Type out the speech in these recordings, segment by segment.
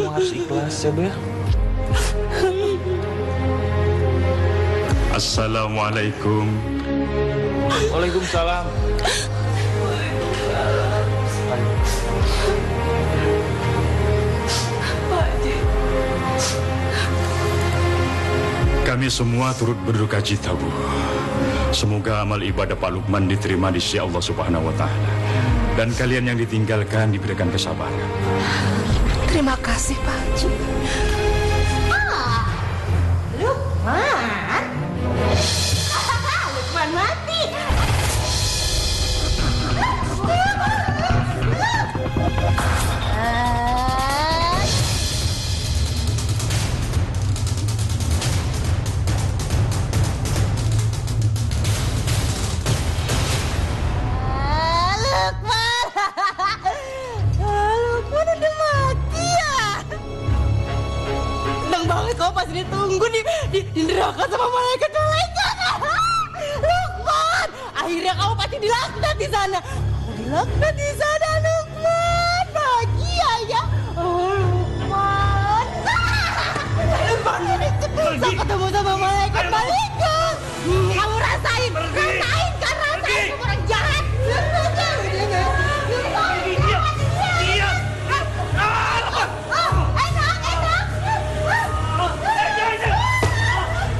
kamu harus ikhlas ya, Bu ya. Assalamualaikum. Waalaikumsalam. Kami semua turut berduka cita, Bu. Semoga amal ibadah Pak Lukman diterima di sisi Allah Subhanahu wa Ta'ala. Dan kalian yang ditinggalkan diberikan kesabaran. Terima kasih, Pak Haji. Lukman? Lukman mati. Lukman udah mati ya? Senang banget kau pas ditunggu di neraka sama malaikat-malaikat. Lukman, akhirnya kamu pasti dilaknat di sana. Kamu dilaknat di sana, Lukman. Bahagia ya. Oh, Lukman. Lukman, bisa ketemu sama malaikat-malaikat. Kamu rasain, rasain kan, rasain kamu orang jahat.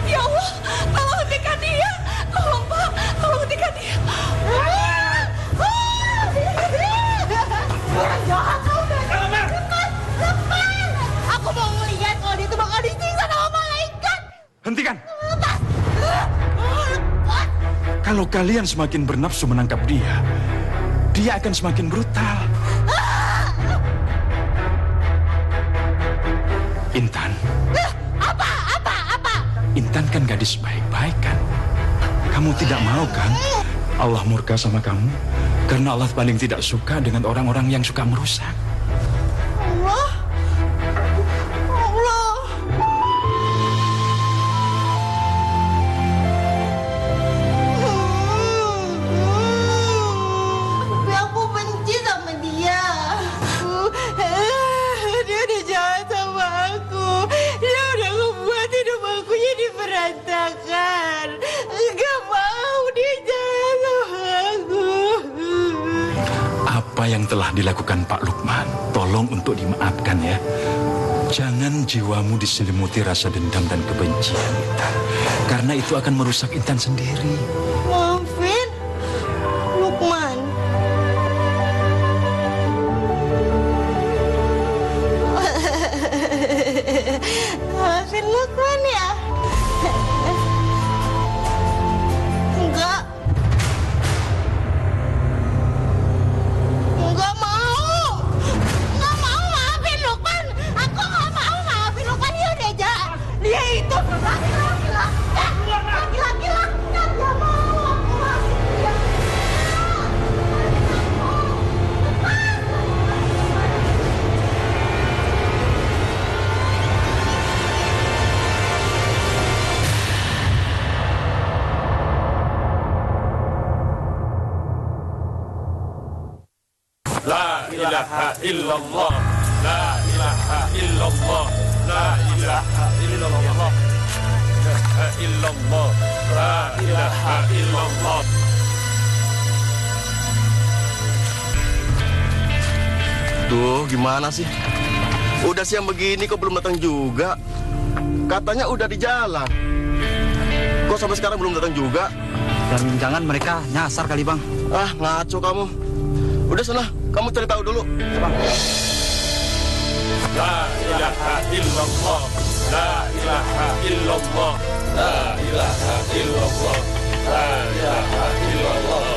Ya Allah, tolong hentikan dia. Tolong, Pak, tolong hentikan dia. Orang jahat kau udah. Lepas, lepas. Aku mau melihat kalau dia itu bakal disiksa sama malaikat. Hentikan! Lepas. Lepas. Kalau kalian semakin bernafsu menangkap dia akan semakin brutal. Intan. Apa? Intan kan gadis baik-baik kan? Kamu tidak mau kan Allah murka sama kamu? Karena Allah paling tidak suka dengan orang-orang yang suka merusak. Allah. Allah. Tapi aku benci sama dia. Dia udah jahat sama aku. Dia udah ngebuat hidup aku jadi berantakan. Gak mau dia jahat sama aku. Apa yang telah dilakukan Pak Lukman, tolong untuk dimaafkan ya. Jangan jiwamu diselimuti rasa dendam dan kebencian, Intan. Karena itu akan merusak Intan sendiri. Maafin Lukman. Maafin Lukman ya. Enggak. Enggak mau. Enggak mau maafin Lukman. Aku enggak mau maafin Lukman. Dia udah jahat. Dia itu laki-laki lah. Laki-laki lah. Enggak mau aku maafin dia. La ilaha illallah. La ilaha illallah. La ilaha illallah. La ilaha illallah. La ilaha illallah. Duh, gimana sih? Udah siang begini kok belum datang juga? Katanya udah di jalan. Kok sampai sekarang belum datang juga? Jangan-jangan mereka nyasar kali, Bang. Ah, ngaco kamu. Udah sana, kamu cari tahu dulu. Bang. La ilaha illallah. La ilaha illallah. La ilaha illallah. La ilaha illallah.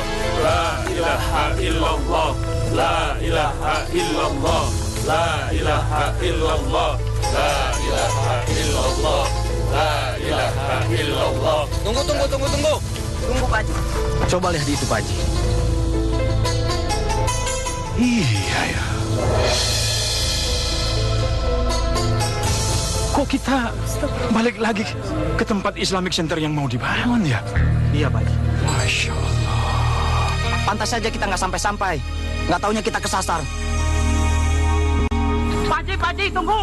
La ilaha illallah. La ilaha illallah. La ilaha illallah. La ilaha illallah. La ilaha illallah. Tunggu. Tunggu, Pak Haji. Coba lihat itu, Pak Haji. Iya ya. Kok kita balik lagi ke tempat Islamic Center yang mau dibangun ya? Iya, Pak Haji. Masya Allah. Pantas saja kita nggak sampai-sampai. Nggak taunya kita kesasar. Pak Pak Haji, tunggu.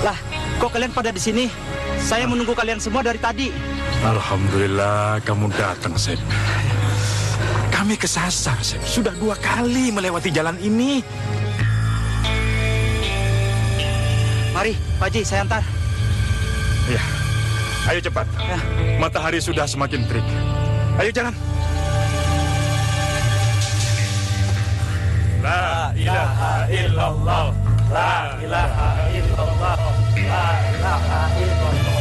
Lah, kok kalian pada di sini? Saya menunggu kalian semua dari tadi. Alhamdulillah kamu datang, Sep. Kami kesasar, Sep. Sudah 2 kali melewati jalan ini. Mari, Pak Haji, saya antar. Ya, ayo cepat. Ya. Matahari sudah semakin terik. Ayo jalan. La ilaha illallah. La ilaha illallah. La ilaha illallah.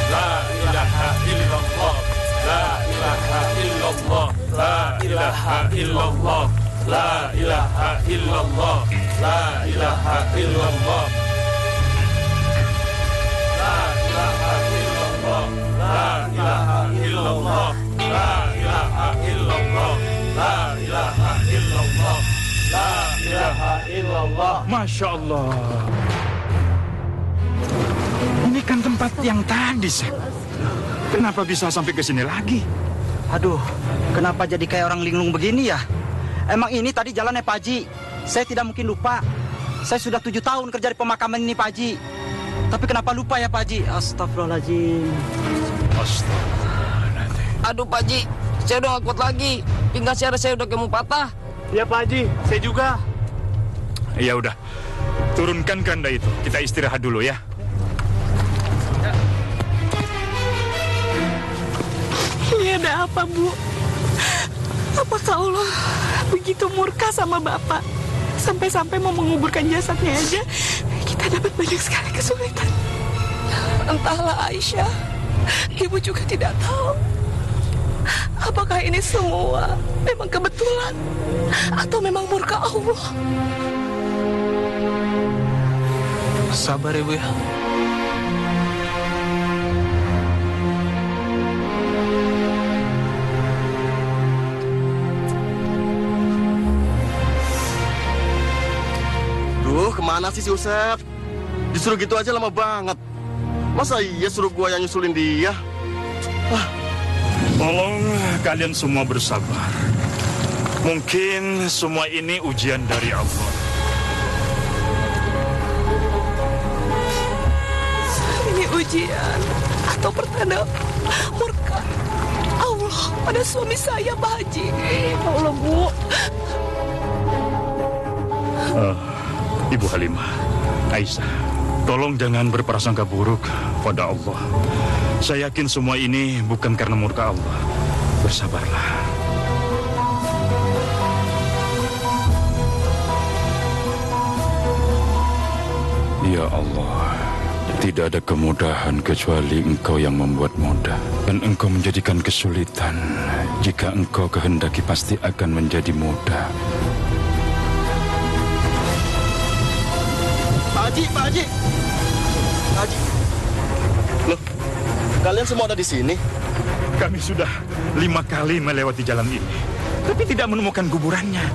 La ilaha illallah. La ilaha illallah. La ilaha illallah. La ilaha illallah. La ilaha illallah. La ilaha illallah. La ilaha illallah. La ilaha illallah. La ilaha illallah. La ilaha illallah. Masya Allah. Ini kan tempat yang tadi, Sep. Kenapa bisa sampai ke sini lagi? Aduh, kenapa jadi kayak orang linglung begini ya? Emang ini tadi jalannya Pak Haji. Saya tidak mungkin lupa. Saya sudah 7 tahun kerja di pemakaman ini Pak Haji. Tapi kenapa lupa ya Pak Haji? Astagfirullahaladzim. Astagfirullahaladzim. Aduh Pak Haji, saya udah gak kuat lagi. Pinggang saya udah kayak mau patah. Ya Pak Haji, saya juga. Ya udah, turunkan ganda itu. Kita istirahat dulu ya. Ini ada apa, Bu? Apakah Allah begitu murka sama Bapak? Sampai-sampai mau menguburkan jasadnya aja, kita dapat banyak sekali kesulitan. Entahlah Aisyah, Ibu juga tidak tahu. Apakah ini semua memang kebetulan atau memang murka Allah? Sabar ya Bu ya. Duh, kemana sih si Usep? Disuruh gitu aja lama banget. Masa iya suruh gua yang nyusulin dia? Tolong kalian semua bersabar. Mungkin semua ini ujian dari Allah. Ini ujian atau pertanda murka Allah pada suami saya, Pak Haji. Ya Allah, Bu. Ibu Halimah, Aisyah, tolong jangan berprasangka buruk pada Allah. Saya yakin semua ini bukan karena murka Allah. Bersabarlah. Ya Allah, tidak ada kemudahan kecuali Engkau yang membuat mudah. Dan Engkau menjadikan kesulitan. Jika Engkau kehendaki pasti akan menjadi mudah. Pak Haji, Pak Haji. Pak Haji. Loh, kalian semua ada di sini? Kami sudah 5 kali melewati jalan ini, tapi tidak menemukan kuburannya.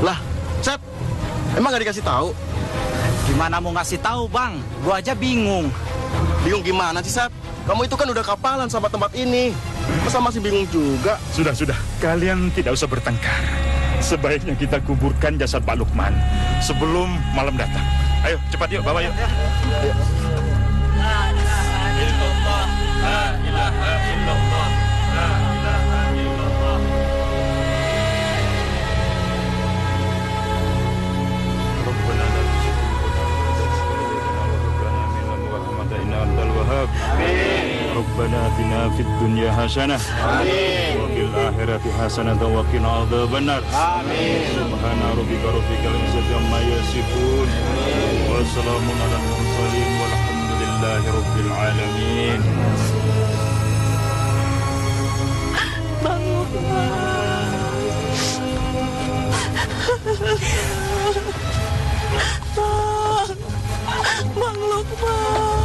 Lah, Sep, emang gak dikasih tahu? Gimana mau ngasih tahu Bang? Gua aja bingung. Bingung gimana sih, Sep? Kamu itu kan udah kapalan sama tempat ini. Masa masih bingung juga? Sudah, kalian tidak usah bertengkar. Sebaiknya kita kuburkan jasad Pak Lukman sebelum malam datang. Ayo, cepat yuk, bawa yuk. La ilaha illallah. La ilaha illallah. La ilaha illallah. Rabbana la tuzigh qulubana Rabbana atina fid dunya hasanah wa fil akhirati hasanah wa qina adzabannar. Subhana rabbika rabbil izzati amma yasifun. Wa salamun alal mursalin walhamdulillahi rabbil alamin. Bang Lukman. Bang Lukman.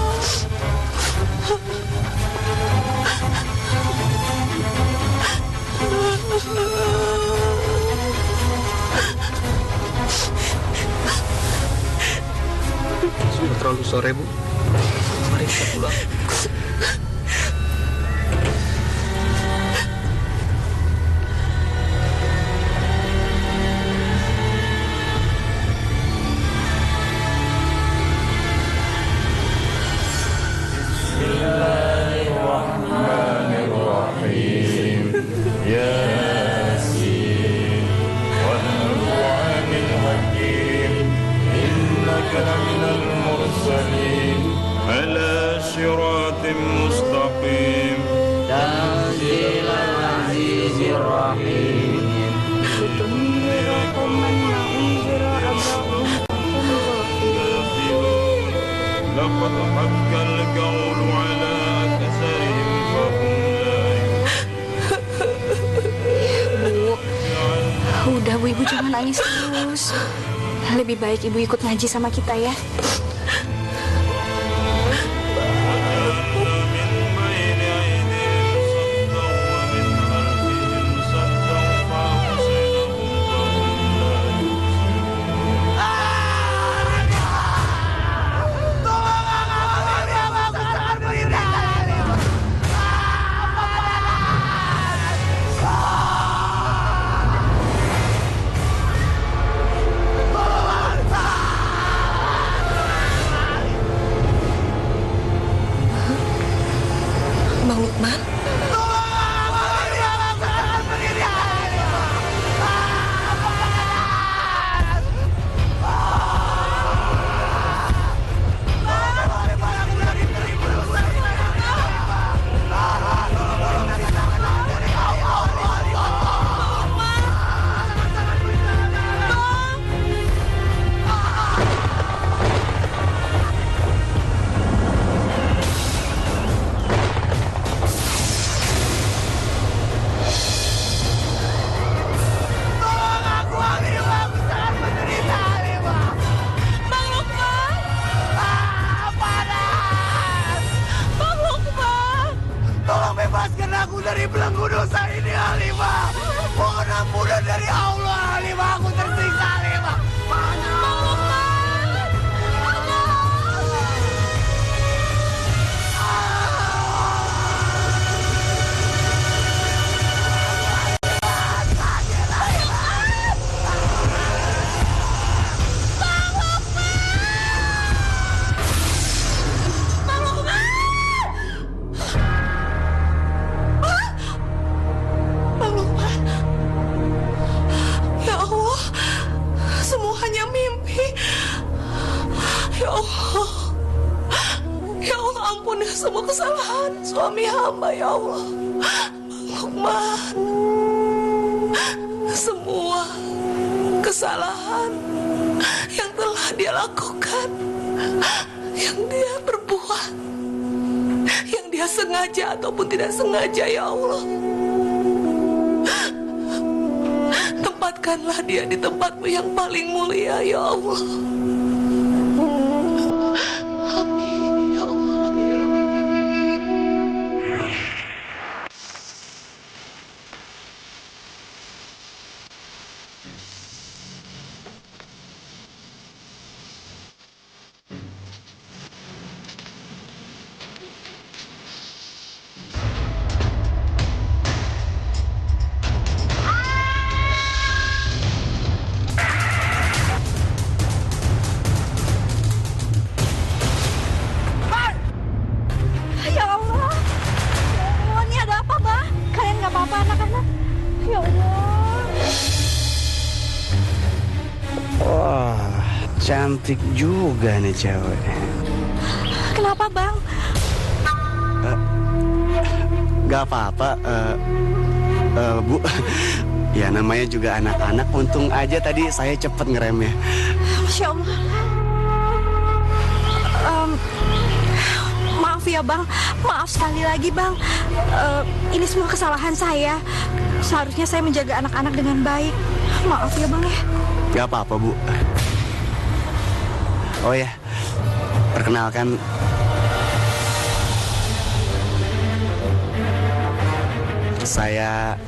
Sudah terlalu sore Bu. Mari kita pulang. إنك لمن المرسلين على صراط مستقيم تنزيل العزيز الرحيم لتنذر قوما ما أنذر آباؤهم لقد حق القول على أكثرهم فهم لا Bu, udah Bu, Ibu jangan nangis terus. Lebih baik Ibu ikut ngaji sama kita ya. Bang Lukman? Tolong bebaskan aku dari belenggu dosa ini, Halimah. Mohon ampunan dari Allah, Halimah. Aku tersiksa, Halimah. Bang Lukman? Ya Allah, semua hanya mimpi. Ya Allah. Ya Allah, ampuni semua kesalahan suami hamba, ya Allah. Bang Lukman, semua kesalahan yang telah dia lakukan, yang dia berbuat, yang dia sengaja ataupun tidak sengaja, ya Allah, tempatkanlah dia di tempat-Mu yang paling mulia, ya Allah. Amin, ya Allah. Ya Allah. Ya Allah, ini ada apa, Bang? Kalian nggak apa-apa, anak-anak? Ya Allah. Wah, cantik juga nih cewek. Kenapa, Bang? Gak apa-apa, Bu. Ya namanya juga anak-anak. Untung aja tadi saya cepet ngeremnya. Masya Allah. Maaf ya, Bang. Maaf sekali lagi, Bang. Ini semua kesalahan saya. Seharusnya saya menjaga anak-anak dengan baik. Maaf ya, Bang ya. Gak apa-apa, Bu. Oh ya, perkenalkan, saya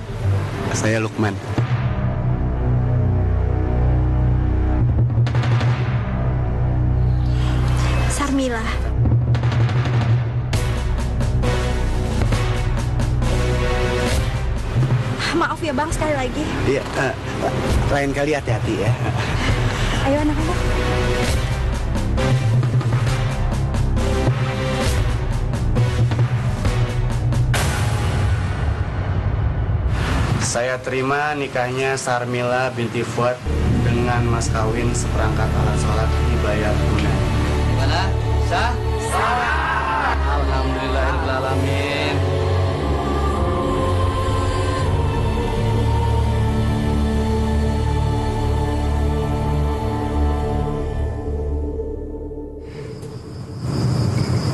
Lukman. Sarmila. Maaf ya, Bang, sekali lagi. Iya, lain kali hati-hati ya. Ayo anak-anak. Saya terima nikahnya Sarmila binti Fuad dengan dengan mas kawin seperangkat alat sholat dibayar tunai. Mana? Sah? Alhamdulillahirrahmanirrahim.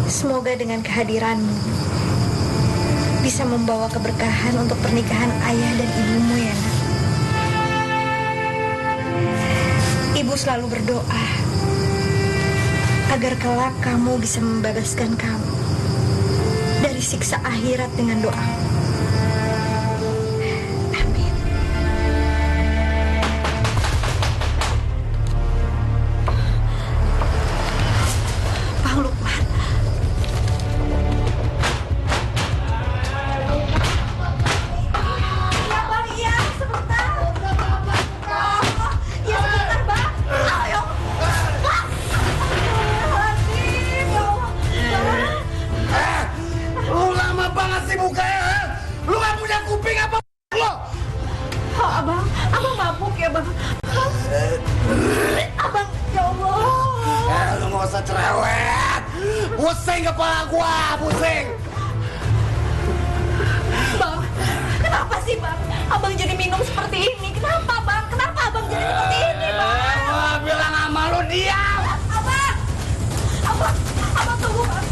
Semoga dengan kehadiranmu bisa membawa keberkahan untuk pernikahan ayah dan ibumu ya nak. Ibu selalu berdoa agar kelak kamu bisa membebaskan kamu dari siksa akhirat dengan doa. Amin. Bang Lukman. Iya Bang, iya sebentar. Iya sebentar Bang. Ayo. Lu lama banget sih mukanya, ha? Lu gak punya kuping apa lo? Oh, abang mabuk ya bang. Abang, ya Allah. Lu gak usah cerewet. Pusing kepala gua, pusing. Bang, kenapa sih bang? Abang jadi minum seperti ini. Kenapa bang? Kenapa abang jadi seperti ini bang? Gua bilang sama lu diam. Abang tunggu bang.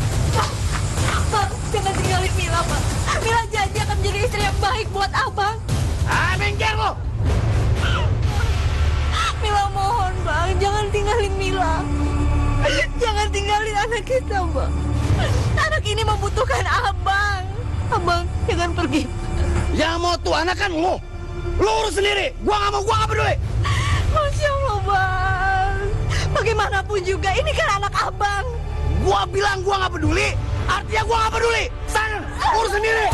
Bang, jangan tinggalin Mila bang. Mila janji akan menjadi istri yang baik buat abang. Minggir lu. Mila mohon bang, jangan tinggalin Mila. Jangan tinggalin anak kita bang. Anak ini membutuhkan abang. Abang, jangan pergi. Yang mau tuh anak kan lu. Lu urus sendiri. Gua gak mau, gua gak peduli. Masya Allah bang. Bagaimanapun juga ini kan anak abang. Gua bilang gua gak peduli, artinya gua gak peduli. Sana, urus sendiri.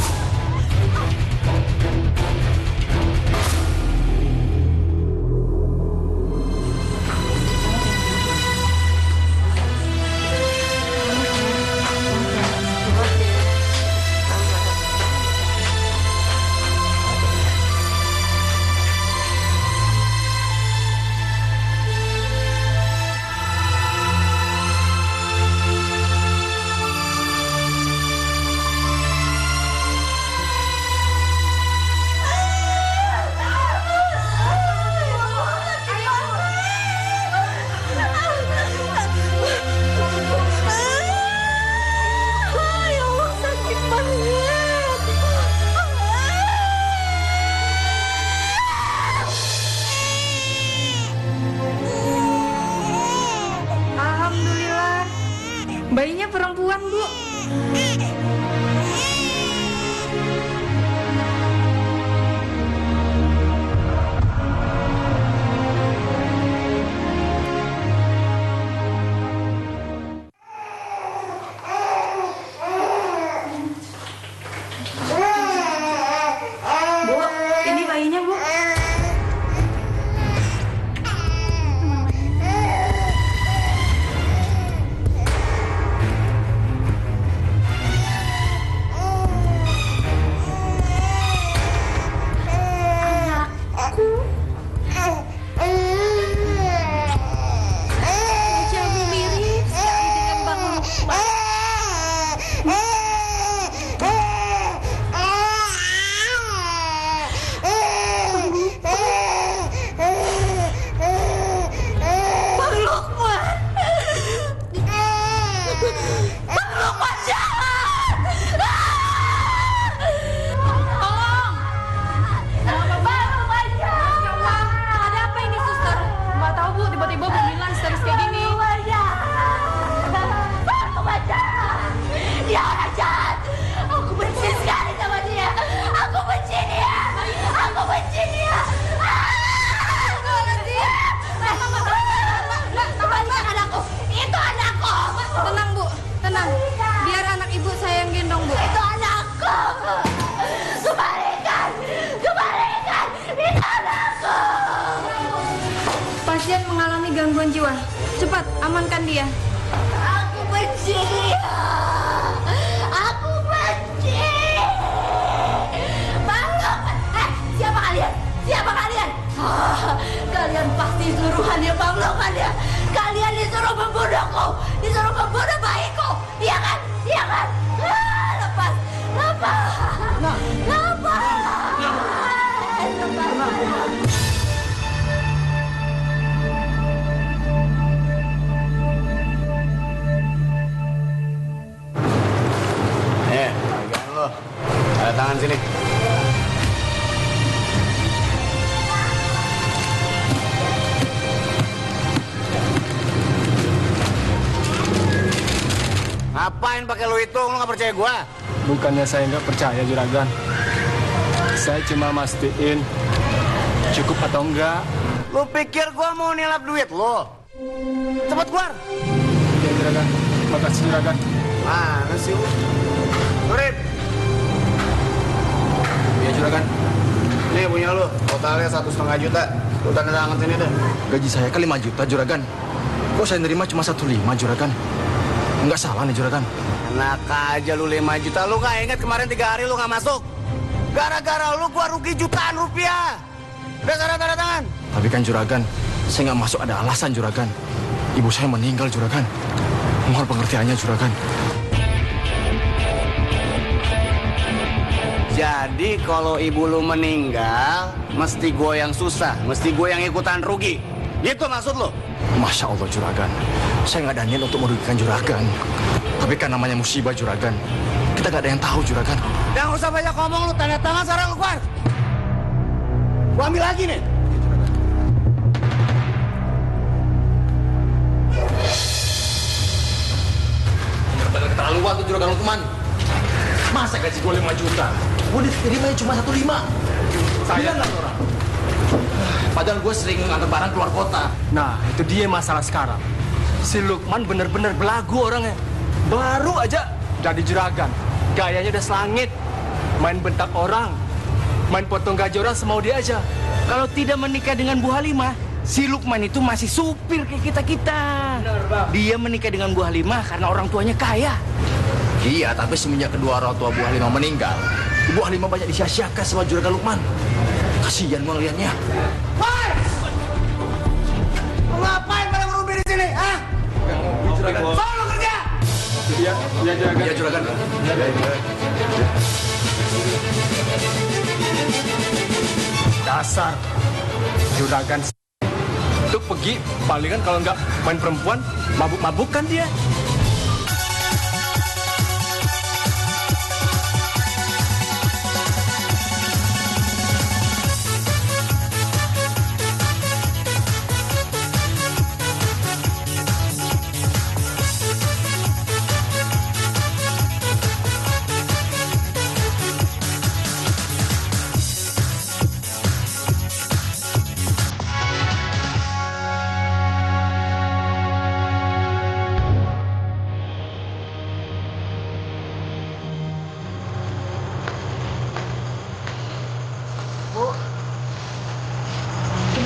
Bayinya perempuan, Bu. Bu, ini bayinya, Bu. Gangguan jiwa. Cepat, amankan dia. Aku benci dia. Aku benci. Siapa kalian? Siapa kalian? Kalian pasti pasti suruhannya Bang Lukman ya. Kalian disuruh membunuhku, disuruh membunuh bayiku, iya kan? Iya kan? Lepas, lepas, lepas. Pegang lo. Ada tangan sini. Ngapain pakai lo hitung? Lo nggak percaya gua? Bukannya saya nggak percaya, Juragan. Saya cuma mastiin cukup atau enggak. Lo pikir gua mau nilap duit lo? Cepet keluar. Ya, Juragan. Makasih, Juragan. Mana sih lo? Turip. Ya, Juragan. Nih punya lo. Totalnya 1,5 juta. Lo tanda tangan sini deh. Gaji saya kan 5 juta, Juragan. Kok saya nerima cuma 1,5, Juragan? Enggak salah nih, Juragan. Enak aja lu 5 juta. Lu nggak ingat kemarin 3 hari lu nggak masuk? Gara-gara lu gua rugi jutaan rupiah. Udah sana tanda tangan. Tapi kan, Juragan, saya nggak masuk ada alasan, Juragan. Ibu saya meninggal, Juragan. Mohon pengertiannya, Juragan. Jadi kalau ibu lu meninggal, mesti gue yang susah, mesti gue yang ikutan rugi. Itu maksud lu? Masya Allah, Juragan. Saya nggak ada niat untuk merugikan Juragan. Tapi kan namanya musibah, Juragan. Kita nggak ada yang tahu, Juragan. Jangan usah banyak ngomong, lu tanda tangan sekarang lu keluar. Gua ambil lagi nih. Bener-bener keterlaluan tuh Juragan Lukman. Masa gaji gue 5 juta? Gue diterimanya cuma 1,5. Saya lah orang. Padahal gue sering ngantar barang keluar kota. Nah, itu dia masalah sekarang. Si Lukman bener-bener belagu orangnya. Baru aja jadi juragan. Gayanya udah selangit. Main bentak orang. Main potong gaji orang semau dia aja. Kalau tidak menikah dengan Bu Halimah, si Lukman itu masih supir kayak kita-kita. Dia menikah dengan Bu Halimah karena orang tuanya kaya. Iya, tapi semenjak kedua orang tua Bu Halimah meninggal, Bu Halimah banyak disia-siakan sama Juragan Lukman. Kasihan gue ngeliatnya. Woi! Lu ngapain pada ngerumpi di sini, ah? Juragan. Solo kerja! Iya, Juragan. Iya, Juragan. Dasar juragan itu pergi palingan kalau nggak main perempuan mabuk-mabukan dia.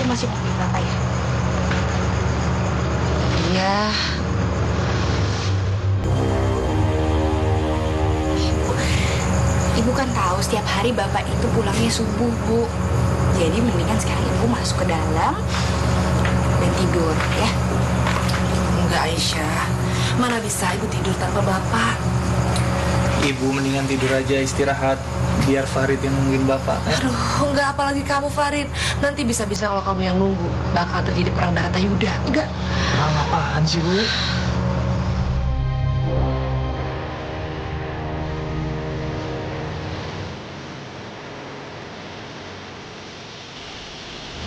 Masih mobil Bapak ya? Iya. Ibu kan tahu setiap hari Bapak itu pulangnya subuh, Bu. Jadi mendingan sekarang Ibu masuk ke dalam dan tidur, ya? Enggak, Aisyah. Mana bisa Ibu tidur tanpa Bapak? Ibu mendingan tidur aja, istirahat. Biar Farid yang nungguin Bapak. Aduh, enggak, apalagi kamu, Farid. Nanti bisa-bisa kalau kamu yang nunggu, bakal terjadi perang Daratayuda. Enggak. Perang apaan sih, Bu?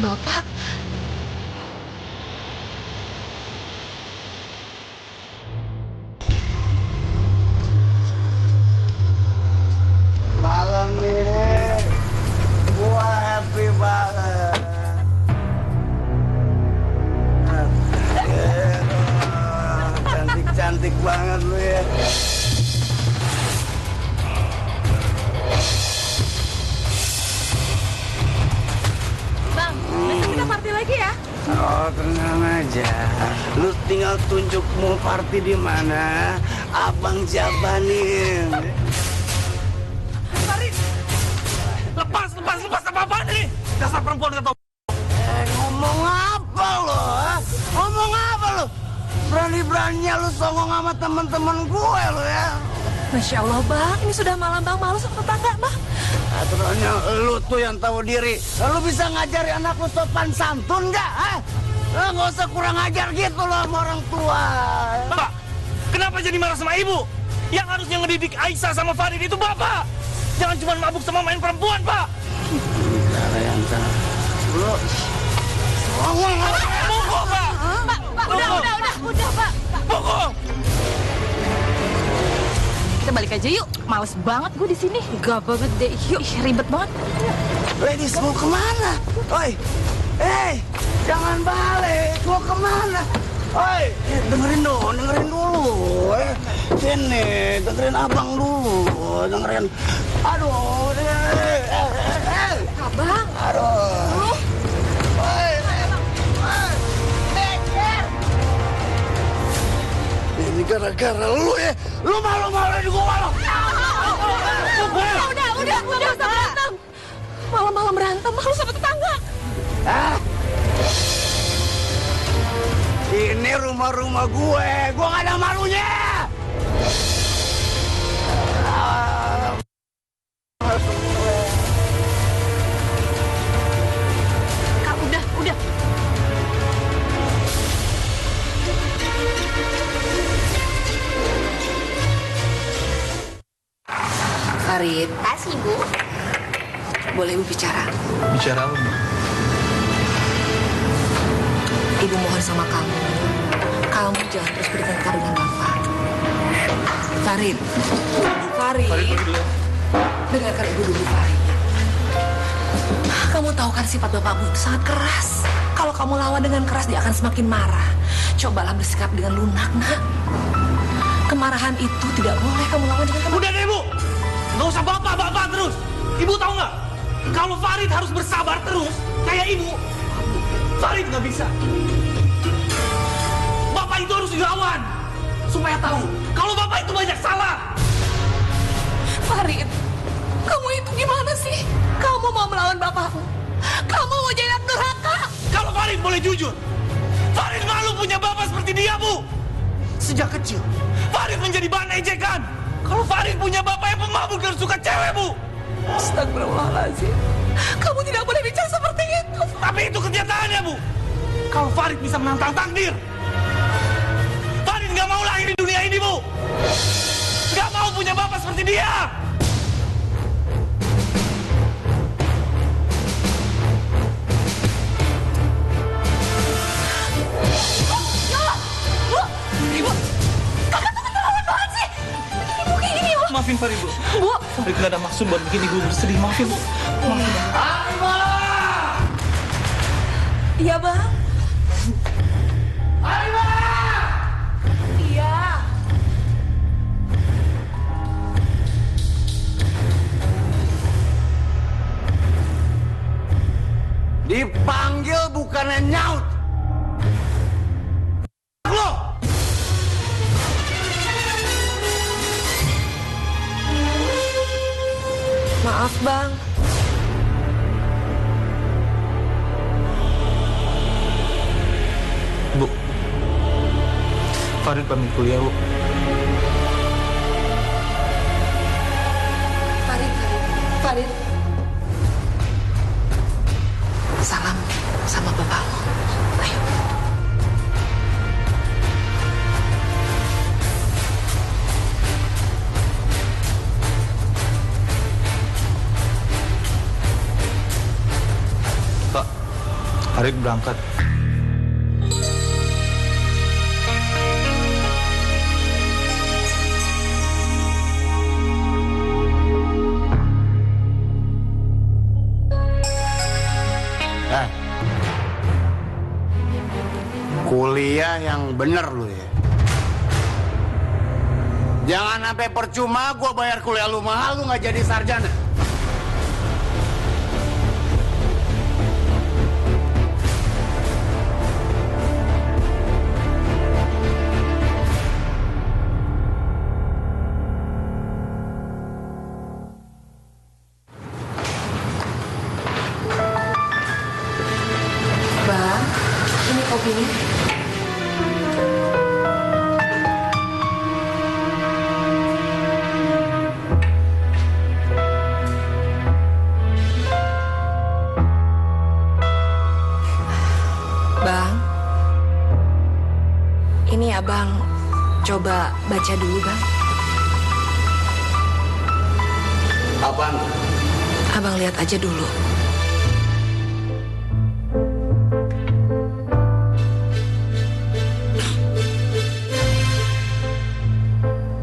Bapak. Malam ini gua happy banget. Cantik-cantik banget lu ya. Bang, besok kita party lagi ya? Oh, tenang aja. Lu tinggal tunjuk mau party di mana. Abang jabanin. Lepas apa-apaan ini? Dasar perempuan gak tau. Ngomong apa Berani-beraninya lu songong sama teman-teman gue lu ya. Masya Allah, Bang. Ini sudah malam, Bang. Malu sama tetangga, Bang. Aturannya lu tuh yang tahu diri. Lu bisa ngajari anak lu sopan santun nggak? Nggak usah kurang ajar gitu loh sama orang tua. Pak, kenapa jadi marah sama ibu? Yang harusnya ngedidik Aisyah sama Farid itu Bapak. Jangan cuma mabuk sama main perempuan, Pak. Cara yang salah. Lu pukul, Pak. Pak, udah, Pak. Pukul. Kita balik aja yuk. Males banget gue di sini. Gak banget deh. Yuk, ribet banget. ladies mau kemana? Oi, jangan balik. Mau kemana? Oi, dengerin dulu. Sini, dengerin abang dulu. Dengerin. Aduh, Abang. Aduh. Ini gara-gara lu ya. Lu malu-maluin gua lo. Udah usah berantem. Malam-malam berantem, malu sama tetangga. Ini rumah gue gak ada malunya. Kak, udah. Farid. Kasih, Bu. Boleh Ibu bicara? Bicara apa, Bu? Ibu mohon sama kamu. Kamu jangan terus bertengkar dengan Bapak. Farid. Farid pergi dulu. Dengarkan Ibu dulu, Farid. Kamu tahu kan sifat Bapakmu itu sangat keras. Kalau kamu lawan dengan keras, dia akan semakin marah. Cobalah bersikap dengan lunak, nak. Kemarahan itu tidak boleh kamu lawan dengan kemarahan. Udah deh, Bu. Nggak usah bapak terus. Ibu tahu nggak? Kalau Farid harus bersabar terus, kayak ibu, Farid nggak bisa. Bapak itu harus dilawan. Supaya tahu, kalau bapak itu banyak salah. Farid, kamu itu gimana sih? Kamu mau melawan bapakmu? Kamu mau jadi anak durhaka? Kalau Farid boleh jujur, Farid malu punya bapak seperti dia, Bu. Sejak kecil, Farid menjadi bahan ejekan. Kalau Farid punya bapak yang pemabuk dan suka cewek, Bu. Astagfirullahaladzim. Kamu tidak boleh bicara seperti itu. Tapi itu kenyataannya, Bu. Kalau Farid bisa menantang takdir, Farid nggak mau lahir di dunia ini, Bu. Nggak mau punya bapak seperti dia. Ibu, kakak tuh keterlaluan banget sih. Ibu kayak gini, Bu. Maafin Farid, Bu. Bu. Farid nggak ada maksud buat bikin Ibu bersedih. Maafin, Bu. Maafin. Iya, Bang. Iya. Dipanggil bukannya nyaut. Lo. Maaf, Bang. Bu, Farid pamit kuliah, Bu. Farid. Salam sama bapakmu. Ayo. Pak, Farid berangkat. Kuliah yang bener lu ya. Jangan sampai percuma gua bayar kuliah lu mahal, lu nggak jadi sarjana. Bang, ini kopinya. Ini abang coba baca dulu, Bang. Apaan? Abang lihat aja dulu.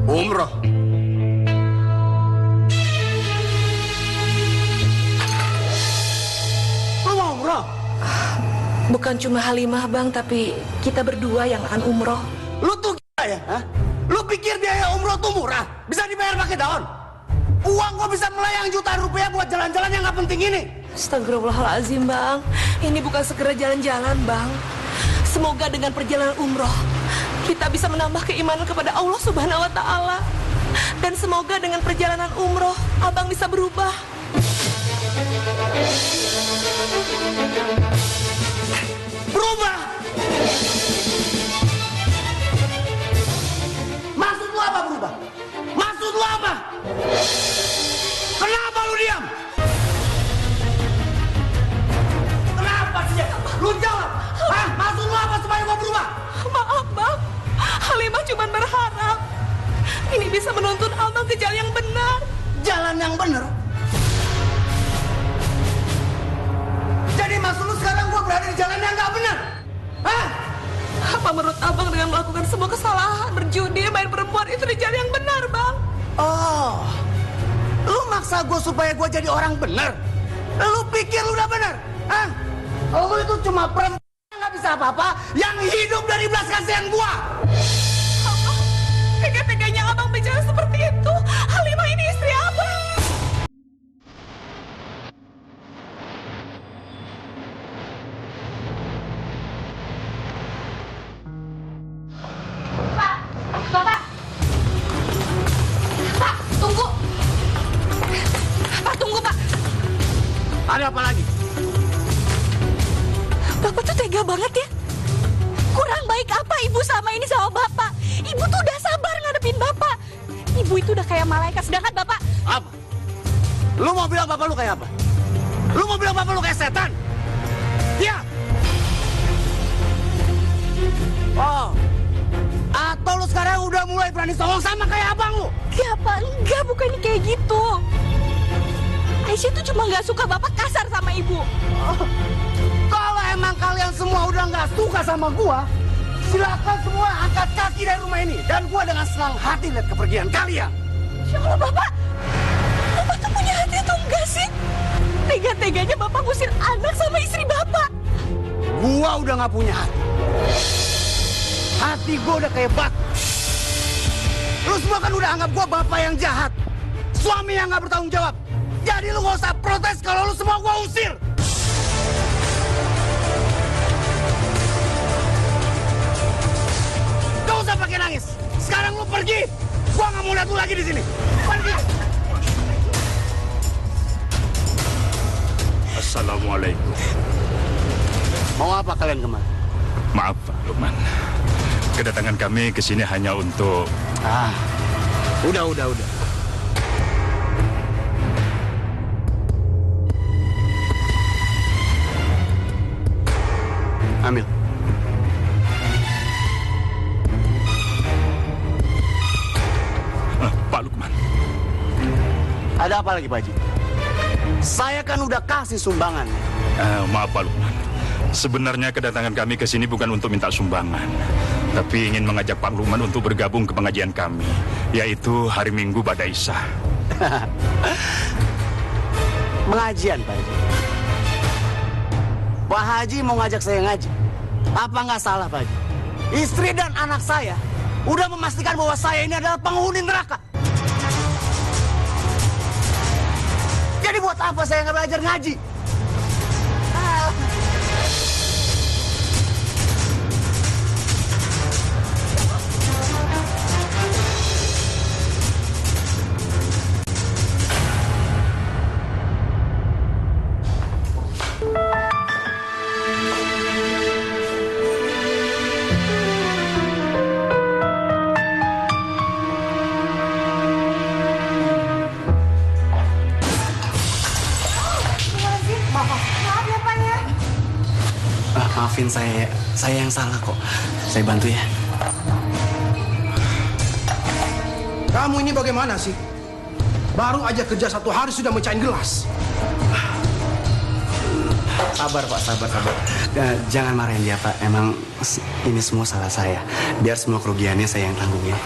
Umroh. Lu mau umroh? Bukan cuma Halimah, Bang, tapi kita berdua yang akan umroh. Lu tuh gila ya? Hah? Lu pikir biaya umroh tuh murah? Bisa dibayar pakai daun? Uang gua bisa melayang jutaan rupiah buat jalan-jalan yang nggak penting ini. Astagfirullahaladzim, Bang. Ini bukan segera jalan-jalan, Bang. Semoga dengan perjalanan umroh kita bisa menambah keimanan kepada Allah Subhanahu wa Ta'ala. Dan semoga dengan perjalanan umroh Abang bisa berubah. Berubah? Maksud lu apa berubah? Maksud lu apa? Kenapa lu diam? Kenapa sih? Lu jawab. Hah? Maksud lu apa supaya gua berubah? Maaf, Bang. Halimah cuma berharap ini bisa menuntun Abang ke jalan yang benar. Jalan yang benar? Jadi maksud lu sekarang gua berada di jalan yang nggak benar? Hah? Apa menurut Abang dengan melakukan semua kesalahan, berjudi, main perempuan itu di jalan yang benar, Bang? Oh, lu maksa gue supaya gue jadi orang bener? Lu pikir lu udah bener? Hah? Lu itu cuma perempuan yang gak bisa apa-apa, yang hidup dari belas kasihan gue. Tega-teganya Abang bicara seperti itu. Halimah ini istri Abang. Bapak! Pak, tunggu! Pak, tunggu, Pak! Ada apa lagi? Bapak tuh tega banget ya. Kurang baik apa Ibu sama ini sama Bapak? Ibu tuh udah sabar ngadepin Bapak. Ibu itu udah kayak malaikat, sedangkan Bapak... Apa? Lu mau bilang bapak lu kayak apa? Lu mau bilang bapak lu kayak setan? Iya? Oh, atau lu sekarang udah mulai berani songong sama kayak abang lu? Enggak, Pak. Enggak, bukannya kayak gitu. Aisyah tuh cuma nggak suka Bapak kasar sama Ibu. Oh, kalau emang kalian semua udah nggak suka sama gua, silakan semua angkat kaki dari rumah ini. Dan gua dengan senang hati lihat kepergian kalian. Ya Allah, Bapak. Bapak tuh punya hati atau enggak sih? Tega-teganya Bapak ngusir anak sama istri Bapak. Gua udah nggak punya hati. Hati gua udah kayak batu. Lu semua kan udah anggap gua bapak yang jahat, suami yang nggak bertanggung jawab. Jadi lu nggak usah protes kalau lu semua gua usir. Gak usah pakai nangis. Sekarang lu pergi. Gua nggak mau lihat lu lagi di sini. Pergi. Assalamualaikum. Mau apa kalian kemari? Maaf, Pak Lukman. Kedatangan kami ke sini hanya untuk... Udah. Ambil. Pak Lukman. Ada apa lagi, Pak Haji? Saya kan udah kasih sumbangan. Maaf, Pak Lukman. Sebenarnya kedatangan kami ke sini bukan untuk minta sumbangan, tapi ingin mengajak Pak Lukman untuk bergabung ke pengajian kami, yaitu hari Minggu Ba'da Isya. Pengajian, Pak Haji. Pak Haji mau ngajak saya ngaji. Apa nggak salah, Pak Haji? Istri dan anak saya udah memastikan bahwa saya ini adalah penghuni neraka. Jadi buat apa saya nggak belajar ngaji? Maafin saya yang salah kok. Saya bantu ya. Kamu ini bagaimana sih? Baru aja kerja 1 hari sudah mecahin gelas. Sabar Pak, sabar. Jangan marahin dia Pak. Emang ini semua salah saya. Biar semua kerugiannya saya yang tanggung ya.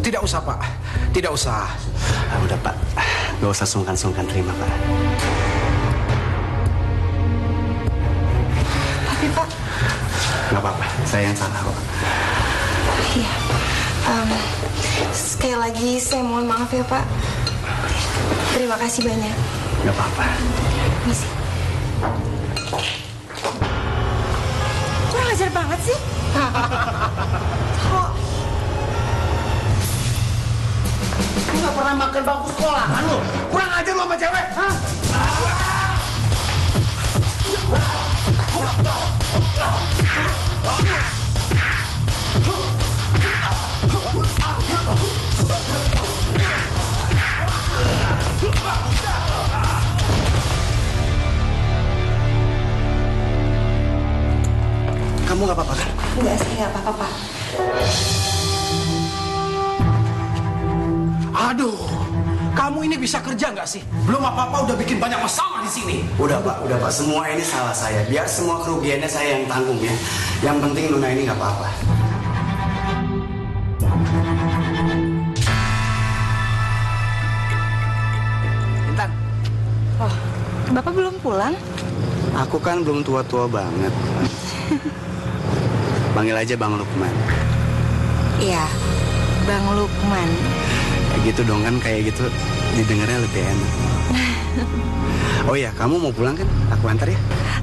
Tidak usah Pak, tidak usah. Udah Pak, gak usah sungkan-sungkan, terima Pak. Tapi Pak. Gak apa-apa, saya yang salah kok. Iya. Sekali lagi saya mohon maaf ya Pak. Terima kasih banyak. Gak apa-apa. Misi. Kurang ajar banget sih. Kok Lu gak pernah makan bangku sekolah kan lu? Kurang ajar lu sama cewek, hah? Kamu gak apa-apa kan? enggak, saya nggak apa-apa Pak. Aduh, kamu ini bisa kerja nggak sih? Belum apa-apa udah bikin banyak masalah di sini. Udah Pak. Semua ini salah saya. Biar semua kerugiannya saya yang tanggung ya. Yang penting Nona ini nggak apa-apa. Intan. Oh, Bapak belum pulang? Aku kan belum tua-tua banget. Panggil aja Bang Lukman. Iya, Bang Lukman. Kayak gitu dong kan, kayak gitu didengarnya lebih enak. Oh iya, kamu mau pulang kan? Aku antar ya.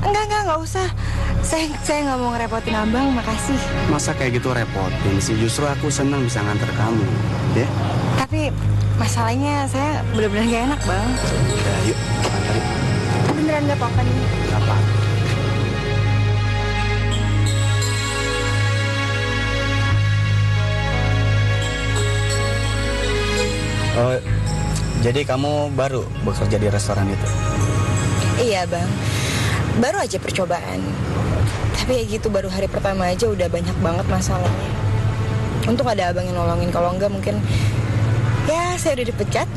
Enggak usah. Saya nggak mau ngerepotin abang, makasih. Masa kayak gitu repotin sih? Justru aku senang bisa nganter kamu, ya. Tapi masalahnya saya benar-benar gak enak bang. Udah, yuk antar yuk. Beneran nggak apa-apa nih? Nggak apa. Oh, jadi kamu baru bekerja di restoran itu? Iya bang, baru aja percobaan. Tapi ya gitu, baru hari pertama aja udah banyak banget masalahnya. Untung ada abang yang nolongin, kalau enggak mungkin ya saya udah dipecat.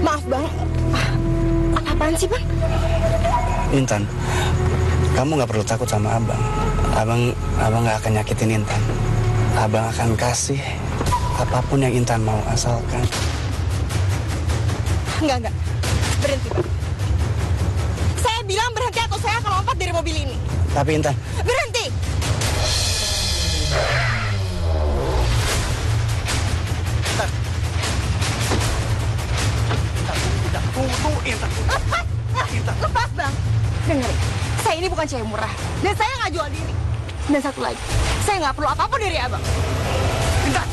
Maaf bang, apa-apaan sih bang? Intan, kamu nggak perlu takut sama abang. Abang nggak akan nyakitin Intan. Abang akan kasih apapun yang Intan mau, asalkan. Enggak, berhenti bang. Saya bilang berhenti atau saya akan lompat dari mobil ini. Tapi Intan, Berhenti. Tunggu, Intan. Lepas bang. Dengerin, saya ini bukan cewek murah. Dan saya nggak jual diri. Dan satu lagi, saya nggak perlu apapun dari abang. Intan.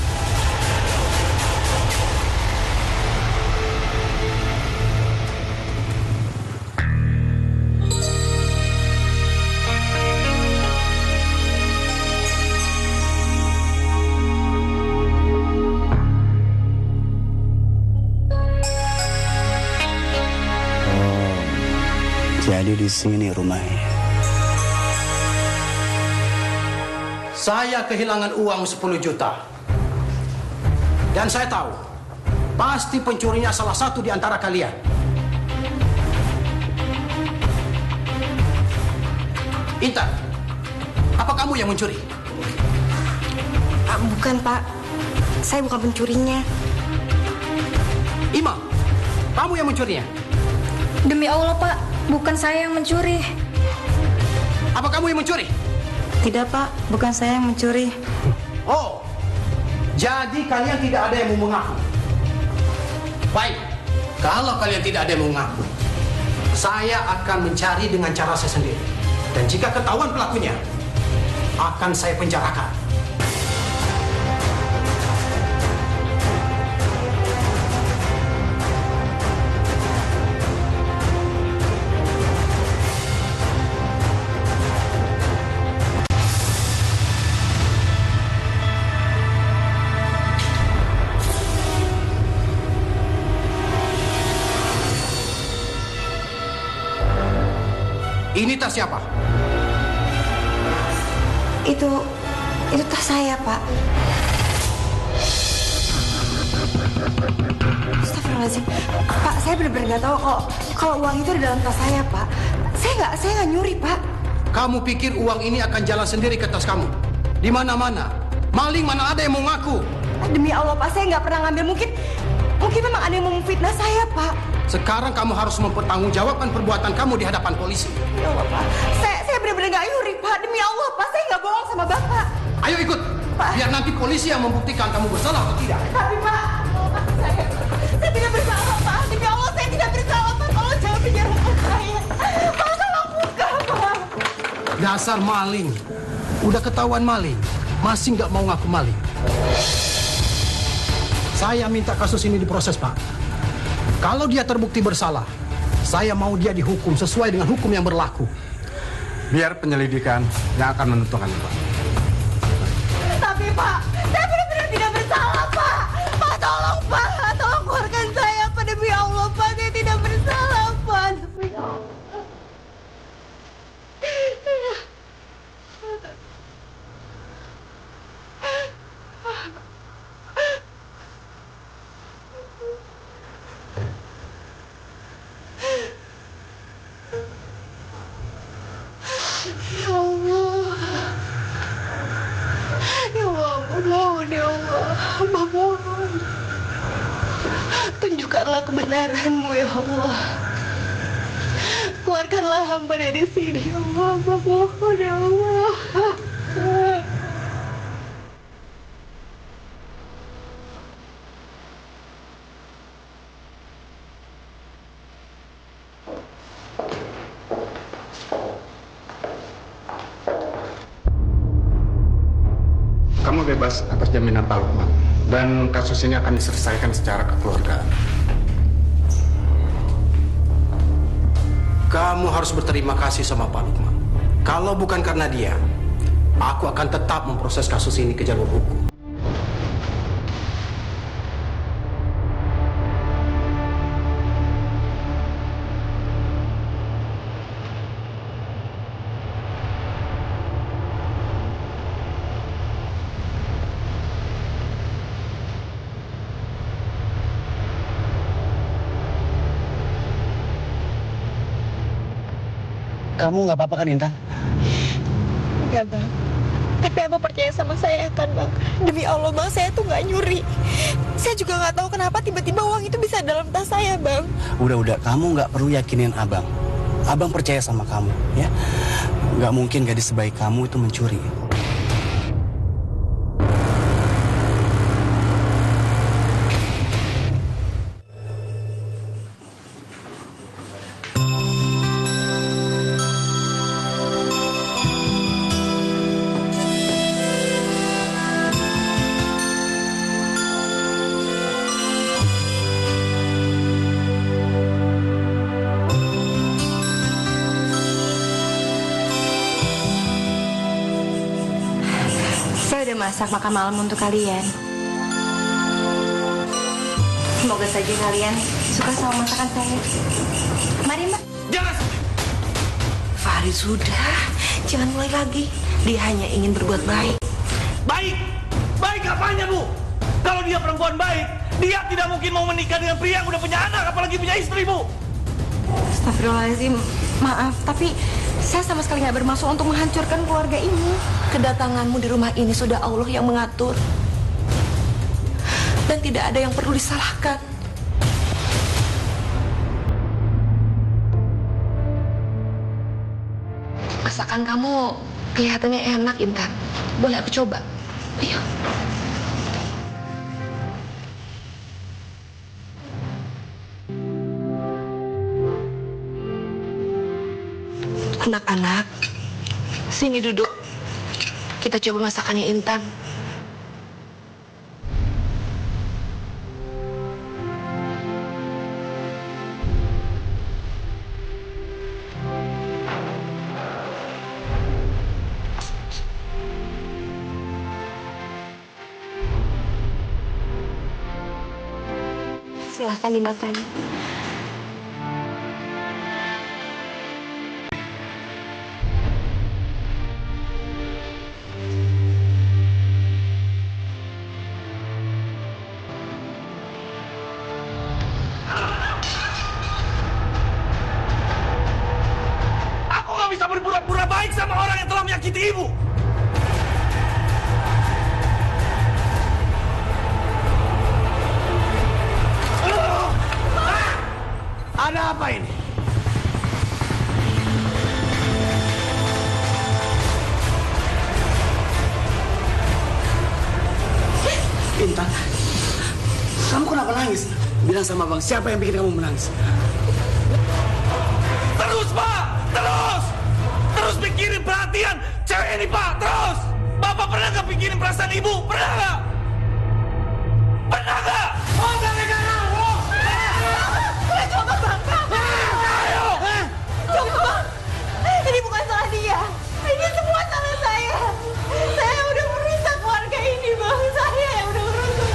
jadi di sini rumahnya. Saya kehilangan uang 10 juta. Dan saya tahu, pasti pencurinya salah satu di antara kalian. Intan, apa kamu yang mencuri? Bukan pak, saya bukan pencurinya. Imam, kamu yang mencurinya? Demi Allah pak, bukan saya yang mencuri. Apa kamu yang mencuri? Tidak pak, bukan saya yang mencuri. Oh, jadi kalian tidak ada yang mau mengaku. Baik, kalau kalian tidak ada yang mau mengaku, saya akan mencari dengan cara saya sendiri. Dan jika ketahuan pelakunya, akan saya penjarakan. Ini tas siapa? Itu tas saya, Pak. Astagfirullahaladzim. Pak, saya benar-benar nggak tahu kalau uang itu di dalam tas saya, Pak. Saya nggak nyuri, Pak. Kamu pikir uang ini akan jalan sendiri ke tas kamu? Di mana-mana. Maling mana ada yang mau ngaku? Demi Allah, Pak, saya nggak pernah ngambil. Mungkin memang ada yang mau memfitnah saya, Pak. Sekarang kamu harus mempertanggungjawabkan perbuatan kamu di hadapan polisi. Ya Allah, Pak. Saya benar-benar nggak nyuri, Pak. Demi Allah, Pak, saya nggak bohong sama Bapak. Ayo ikut. Pak. Biar nanti polisi yang membuktikan kamu bersalah atau tidak. Tapi, Pak, saya tidak bersalah, Pak. Demi Allah, saya tidak bersalah, Pak. Tolong jangan penjarakan saya. Pak, tolong buka, Pak. Dasar maling. Udah ketahuan maling. Masih nggak mau ngaku maling. Saya minta kasus ini diproses, Pak. Kalau dia terbukti bersalah, saya mau dia dihukum sesuai dengan hukum yang berlaku. Biar penyelidikan yang akan menentukan, Pak. Tapi Pak, saya benar-benar tidak bersalah, Pak. Pak, tolong, Pak. Tolong keluarkan saya, Pak. Demi Allah, Pak. Saya tidak bersalah, Pak. Demi Allah. Ya Allah. Ya Allah, mohon ya Allah. Hamba mohon. Tunjukkanlah kebenaran-Mu ya Allah. Keluarkanlah hamba dari sini ya Allah. Hamba mohon ya Allah. Kamu bebas atas jaminan Pak Lukman. Dan kasus ini akan diselesaikan secara kekeluargaan. Kamu harus berterima kasih sama Pak Lukman. Kalau bukan karena dia, aku akan tetap memproses kasus ini ke jalur hukum. Kamu nggak apa-apa kan, Intan? Enggak, Bang. Tapi Abang percaya sama saya kan, Bang? Demi Allah, Bang, saya tuh nggak nyuri. Saya juga nggak tahu kenapa tiba-tiba uang itu bisa dalam tas saya, Bang. Udah, kamu nggak perlu yakinin Abang. Abang percaya sama kamu, ya. Nggak mungkin gadis sebaik kamu itu mencuri. Saya udah masak makan malam untuk kalian. Semoga saja kalian suka sama masakan saya. Mari, Mbak. Jangan! Farid sudah, jangan mulai lagi. Dia hanya ingin berbuat baik. Baik? Baik apanya, Bu? Kalau dia perempuan baik, dia tidak mungkin mau menikah dengan pria yang udah punya anak, apalagi punya istri, Bu. Astagfirullahaladzim, maaf, tapi saya sama sekali nggak bermaksud untuk menghancurkan keluarga ini. Kedatanganmu di rumah ini sudah Allah yang mengatur. Dan tidak ada yang perlu disalahkan. Masakan kamu kelihatannya enak, Intan. Boleh aku coba? Ayo. Anak-anak, sini duduk. Kita coba masakannya Intan. Silahkan dimakan. menyakiti ibu. Ada apa ini? Intan, kamu kenapa nangis? Bilang sama bang, siapa yang bikin kamu menangis? Terus, Pak! Terus! Terus pikirin perhatian cewek ini, Pak! Terus! Bapak pernah nggak pikirin perasaan ibu? Pernah nggak? Pernah nggak? Oh, gara-gara lo! Coba bang! Ayo! Coba bang! Ini bukan salah dia. Ini semua salah saya. Saya udah merusak keluarga ini, bang. Saya yang udah merusak.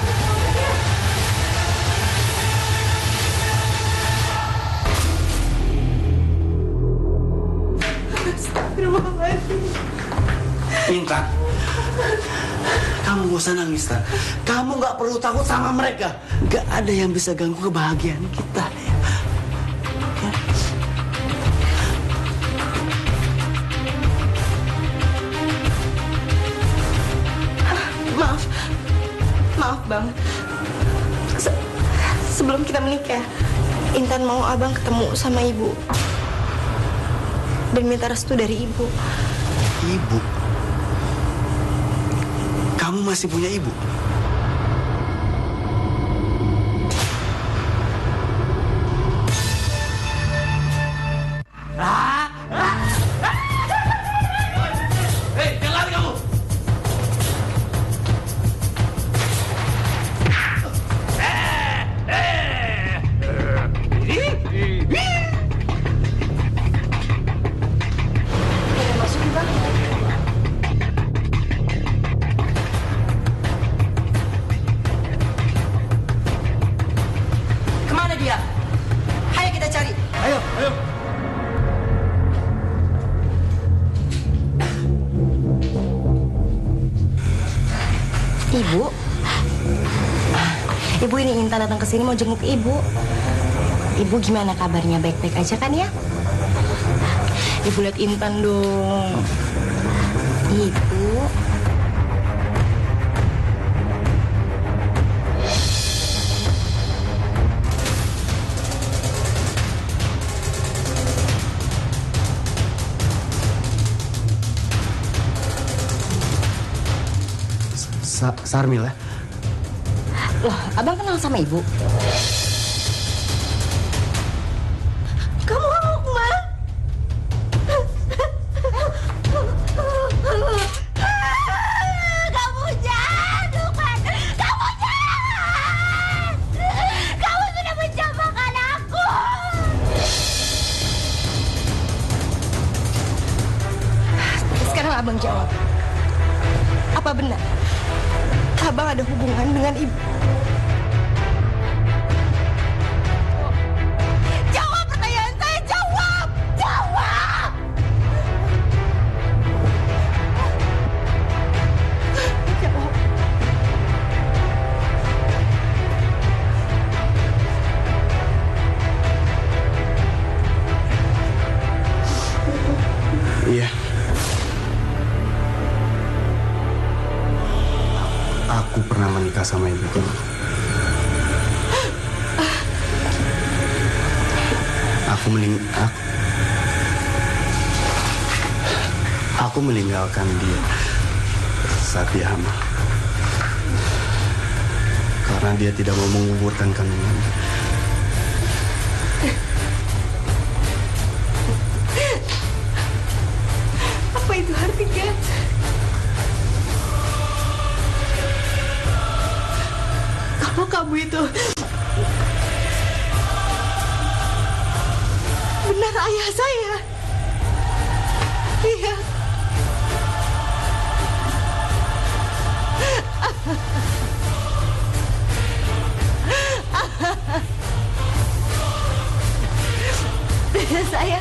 Astagfirullahaladzim. Intan, kamu gak usah nangis, Tan. Kamu gak perlu takut sama mereka. Gak ada yang bisa ganggu kebahagiaan kita. Ya. Maaf bang. Sebelum kita menikah, Intan mau abang ketemu sama ibu dan minta restu dari ibu. Ibu? Kamu masih punya ibu? Hei, jangan lari kamu! Kemana dia? Ayo kita cari. Ayo, ayo. Ibu? Ibu, ini Intan datang ke sini mau jenguk ibu. Ibu gimana kabarnya? Baik-baik aja kan ya? Ibu lihat Intan dong. Ibu. Sarmila. Loh, abang kenal sama ibu? Kamu mau kemana? Kamu jahat, Lukman. Kamu jahat. Kamu sudah mencampakan aku. Sekarang abang jawab. Apa benar abang ada hubungan dengan ibu? Jawab pertanyaan saya, jawab. Jawab. Jawab. Iya. Aku pernah menikah sama ibu kamu. Aku meninggalkan dia saat dia hamil. Karena dia tidak mau menguburkan kandungan. Apa itu artinya? Kalau kamu itu benar ayah saya. Iya. Saya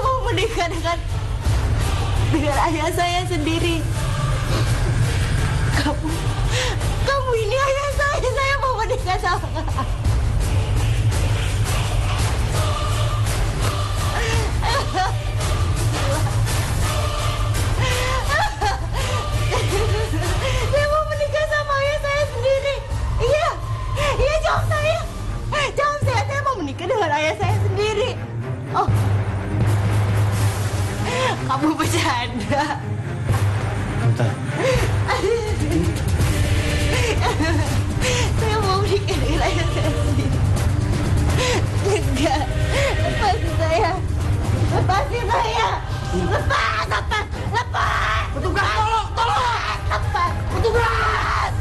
mau menikah dengan ayah saya sendiri. Kamu ini ayah saya mau menikah sama kamu. Oh. Kamu bercanda. Intan. Saya mau menikah dengan ayah saya sendiri. Enggak. Lepasin saya. Lepasin saya. Lepas. Petugas, tolong. Lepas. Petugas.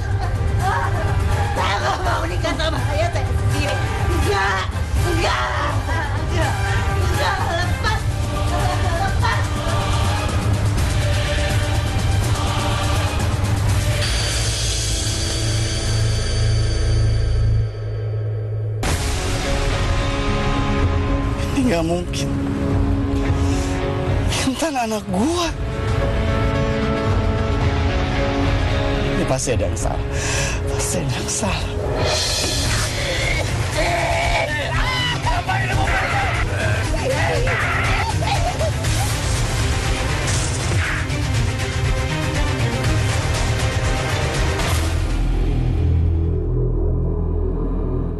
Saya nggak mau menikah sama ayah saya sendiri. Enggak. Lepas. Ini nggak mungkin. Intan anak gua. Ini pasti ada yang salah.